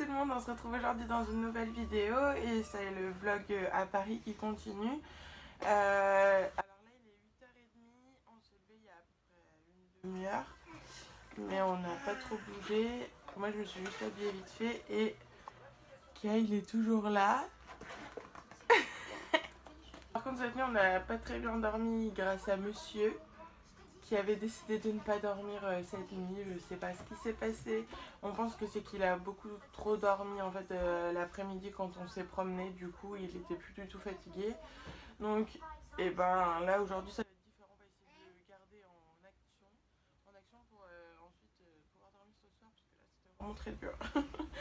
le monde, on se retrouve aujourd'hui dans une nouvelle vidéo et c'est le vlog à Paris qui continue. Alors là il est 8h30, on s'est levé il y a à peu près une demi-heure, mais on n'a pas trop bougé. Moi je me suis juste habillée vite fait et Kia il est toujours là. Par contre cette nuit on n'a pas très bien dormi grâce à monsieur qui avait décidé de ne pas dormir cette nuit. Je sais pas ce qui s'est passé. On pense que c'est qu'il a beaucoup trop dormi en fait l'après-midi quand on s'est promené. Du coup il était plus du tout fatigué. Donc et ben là aujourd'hui ça va être différent. On va essayer de le garder en action pour ensuite pouvoir dormir ce soir parce que là c'était vraiment très dur.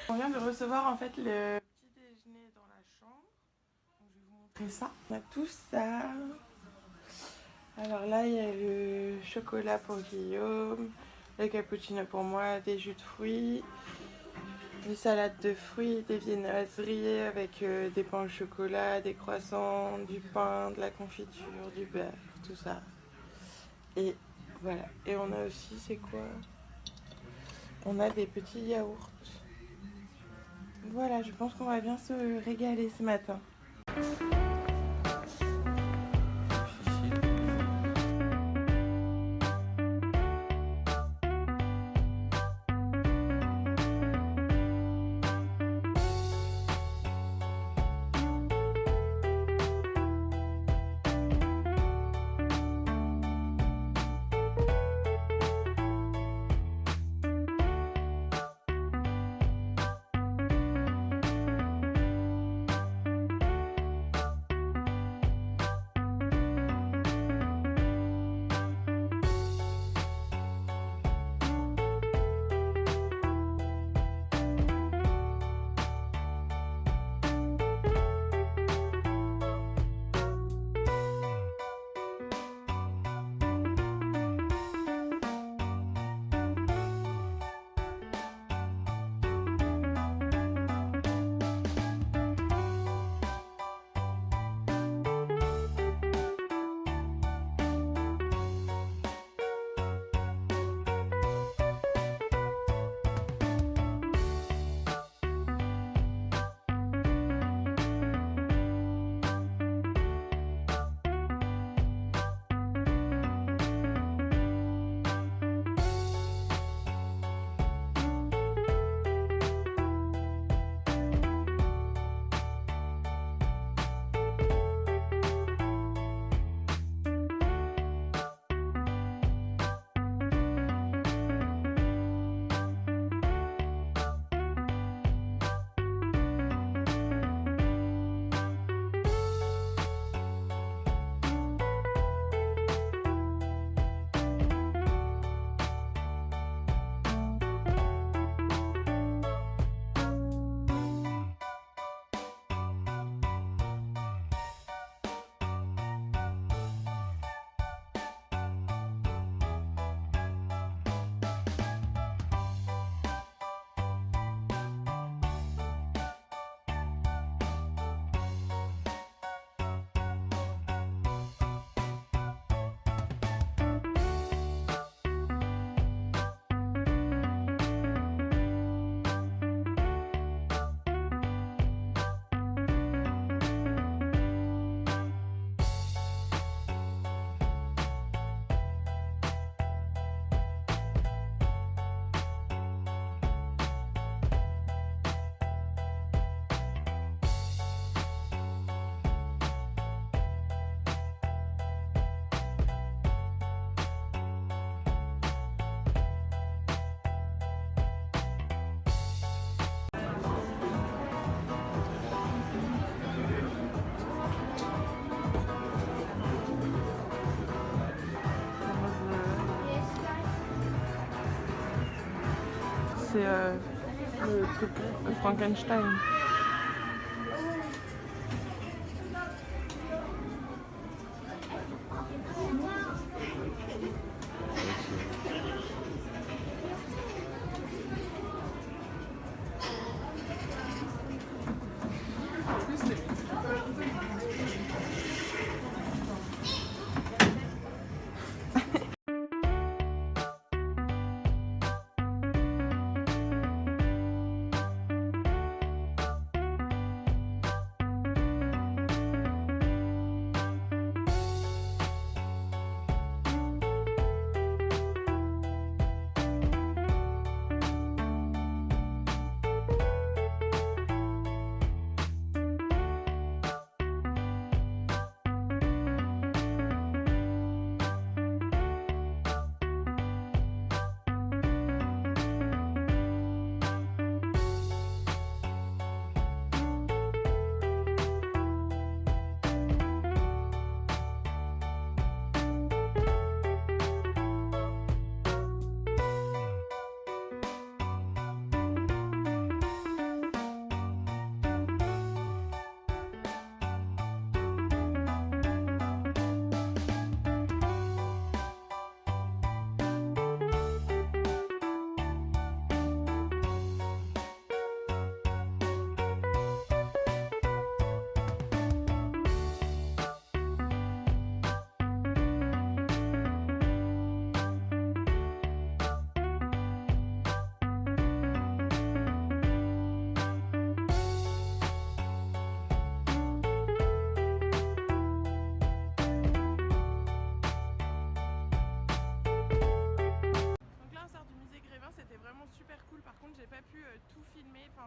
On vient de recevoir en fait le petit déjeuner dans la chambre. Donc, je vais vous montrer ça. On a tout ça. Alors là, il y a le chocolat pour Guillaume, le cappuccino pour moi, des jus de fruits, des salades de fruits, des viennoiseries avec des pains au chocolat, des croissants, du pain, de la confiture, du beurre, tout ça. Et voilà. Et on a aussi, c'est quoi? On a des petits yaourts. Voilà, je pense qu'on va bien se régaler ce matin. C'est le truc de Frankenstein.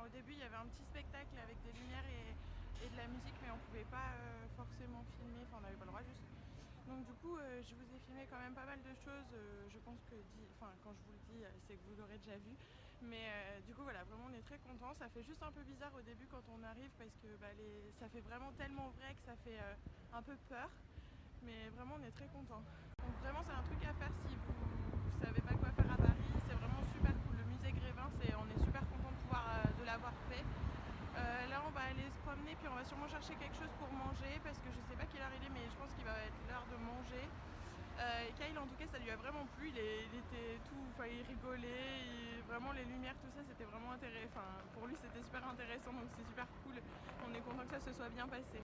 au début il y avait un petit spectacle avec des lumières et de la musique, mais on pouvait pas forcément filmer, enfin on n'avait pas le droit juste. Donc du coup je vous ai filmé quand même pas mal de choses, je pense que quand je vous le dis c'est que vous l'aurez déjà vu, mais du coup voilà, vraiment on est très contents. Ça fait juste un peu bizarre au début quand on arrive parce que ça fait vraiment tellement vrai que ça fait un peu peur, mais vraiment on est très contents. Donc vraiment c'est un truc à faire si vous savez pas quoi faire à Paris, c'est vraiment super cool. Le musée Grévin, on est super content de l'avoir fait. Là on va aller se promener, puis on va sûrement chercher quelque chose pour manger parce que je sais pas quelle heure il est, mais je pense qu'il va être l'heure de manger. Et Kyle en tout cas ça lui a vraiment plu, il était tout, il rigolait, vraiment les lumières, tout ça c'était vraiment intéressant, pour lui c'était super intéressant, donc c'est super cool, on est content que ça se soit bien passé.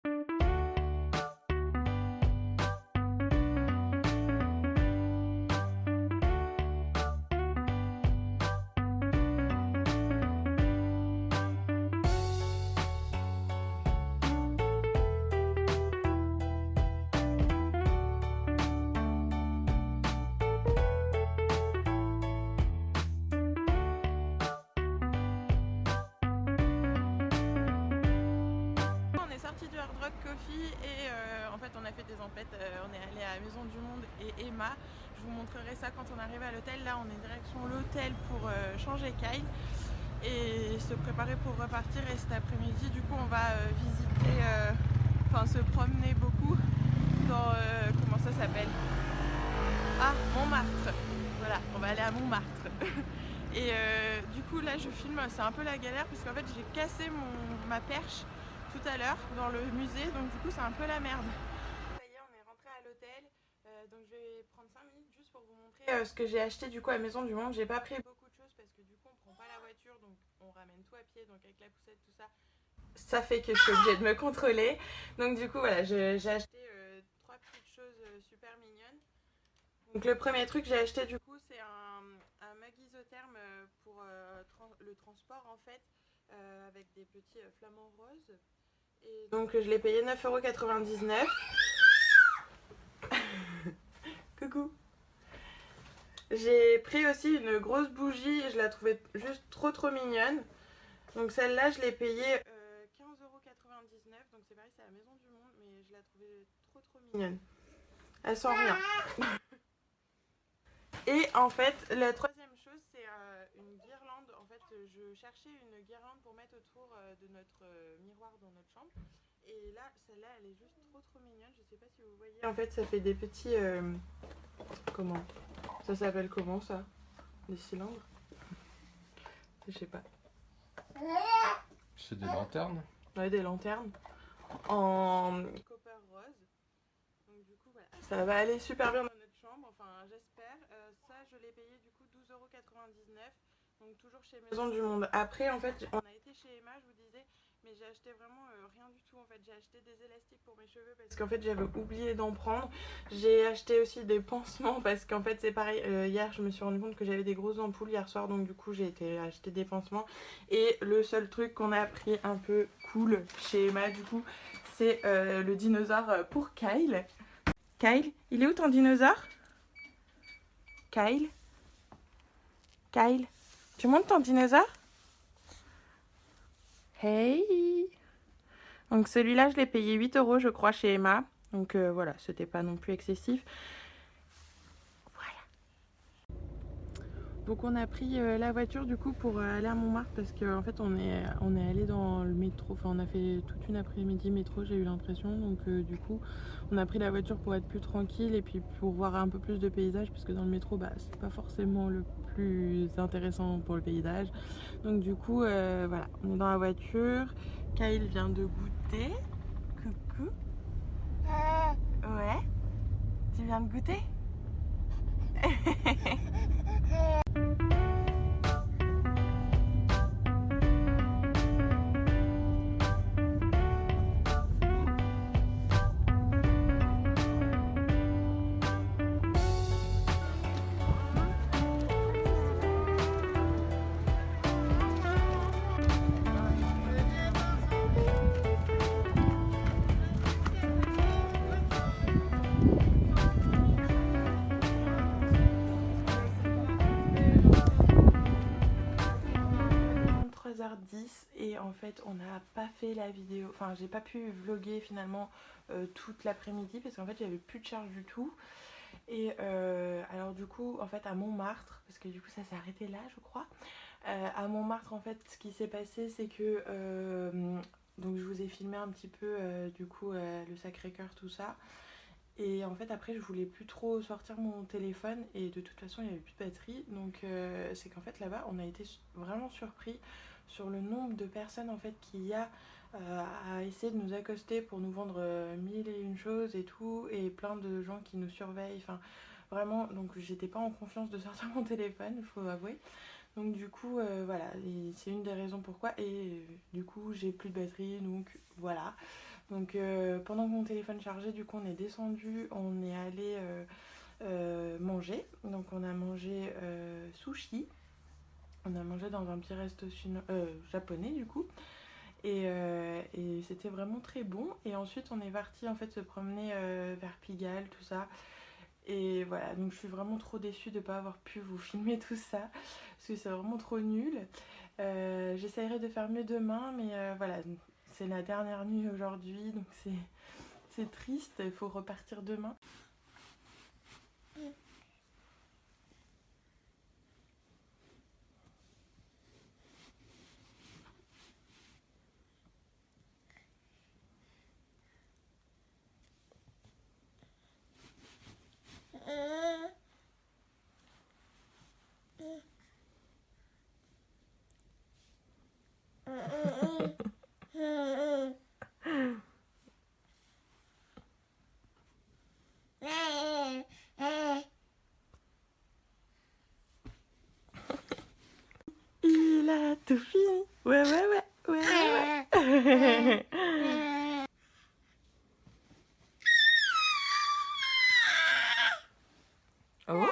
Du Hard Rock Coffee et en fait on a fait des emplettes, on est allé à la Maison du Monde et Emma, je vous montrerai ça quand on arrive à l'hôtel. Là on est direction l'hôtel pour changer Kyle et se préparer pour repartir, et cet après-midi du coup on va visiter, se promener beaucoup dans, comment ça s'appelle, Montmartre, voilà, on va aller à Montmartre. Et du coup là je filme, c'est un peu la galère parce qu'en fait j'ai cassé ma perche tout à l'heure dans le musée, donc du coup c'est un peu la merde. Ça y est, on est rentré à l'hôtel, donc je vais prendre 5 minutes juste pour vous montrer ce que j'ai acheté du coup à Maison du Monde. J'ai pas pris beaucoup de choses parce que du coup on prend pas la voiture, donc on ramène tout à pied, donc avec la poussette tout ça, ça fait que je suis obligée de me contrôler. Donc du coup voilà, j'ai acheté 3 petites choses super mignonnes. Donc le premier truc que j'ai acheté du coup c'est un mug isotherme pour le transport en fait, avec des petits flamants roses. Et donc je l'ai payé 9,99 €. Coucou. J'ai pris aussi une grosse bougie, je la trouvais juste trop mignonne. Donc celle-là je l'ai payée 15,99 €, donc c'est pareil, c'est à la Maison du Monde, mais je la trouvais trop mignonne. Elle sent rien. Et en fait la troisième chose c'est une guirlande. En fait je cherchais une guirlande pour mettre autour de notre miroir dans notre chambre. Et là, celle-là, elle est juste trop mignonne. Je sais pas si vous voyez. En fait, ça fait des petits... comment? Ça s'appelle comment ça? Des cylindres? Je sais pas. C'est des lanternes? Ouais, des lanternes. En copper rose. Donc du coup, voilà. Ça va aller super bien dans notre chambre. Enfin, j'espère. Ça, je l'ai payé du coup 12,99 €. Donc toujours chez Maison du Monde. Après, en fait, on a été chez Emma, je vous disais. Mais j'ai acheté vraiment rien du tout en fait. J'ai acheté des élastiques pour mes cheveux parce qu'en fait j'avais oublié d'en prendre. J'ai acheté aussi des pansements parce qu'en fait c'est pareil, hier je me suis rendu compte que j'avais des grosses ampoules hier soir, donc du coup j'ai été acheter des pansements. Et le seul truc qu'on a pris un peu cool chez Emma du coup, c'est le dinosaure pour Kyle. Kyle, il est où ton dinosaure? Kyle? Kyle, tu montes ton dinosaure? Hey! Donc celui-là, je l'ai payé 8 € je crois chez Emma. Donc voilà, c'était pas non plus excessif. Voilà. Donc on a pris la voiture du coup pour aller à Montmartre parce qu'en fait on est allé dans le métro. Enfin on a fait toute une après-midi métro, j'ai eu l'impression. Donc du coup on a pris la voiture pour être plus tranquille et puis pour voir un peu plus de paysages, parce que dans le métro c'est pas forcément le plus intéressant pour le paysage. Donc du coup voilà, on est dans la voiture. Kyle vient de goûter. Coucou. Ouais. Tu viens de goûter? 10 et en fait on n'a pas fait la vidéo, enfin j'ai pas pu vlogger finalement toute l'après-midi parce qu'en fait j'avais plus de charge du tout. Et alors du coup en fait à Montmartre, parce que du coup ça s'est arrêté là je crois, à Montmartre en fait ce qui s'est passé c'est que donc je vous ai filmé un petit peu du coup le Sacré-Cœur tout ça. Et en fait après je voulais plus trop sortir mon téléphone et de toute façon il n'y avait plus de batterie. Donc c'est qu'en fait là-bas on a été vraiment surpris sur le nombre de personnes en fait qu'il y a à essayer de nous accoster pour nous vendre mille et une choses et tout. Et plein de gens qui nous surveillent. Enfin vraiment donc j'étais pas en confiance de sortir mon téléphone, il faut avouer. Donc du coup voilà, c'est une des raisons pourquoi. Et du coup j'ai plus de batterie donc voilà. Donc pendant que mon téléphone chargeait, du coup on est descendu, on est allé manger. Donc on a mangé sushi, on a mangé dans un petit resto japonais du coup. Et c'était vraiment très bon. Et ensuite on est parti en fait se promener vers Pigalle, tout ça. Et voilà, donc je suis vraiment trop déçue de ne pas avoir pu vous filmer tout ça, parce que c'est vraiment trop nul. J'essaierai de faire mieux demain, mais voilà, c'est la dernière nuit aujourd'hui, donc c'est triste, il faut repartir demain. Il a tout fini. Ouais, ouais, ouais, ouais, ouais, ouais. Oh.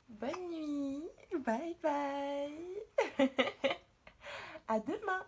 Bonne nuit, bye bye. À demain.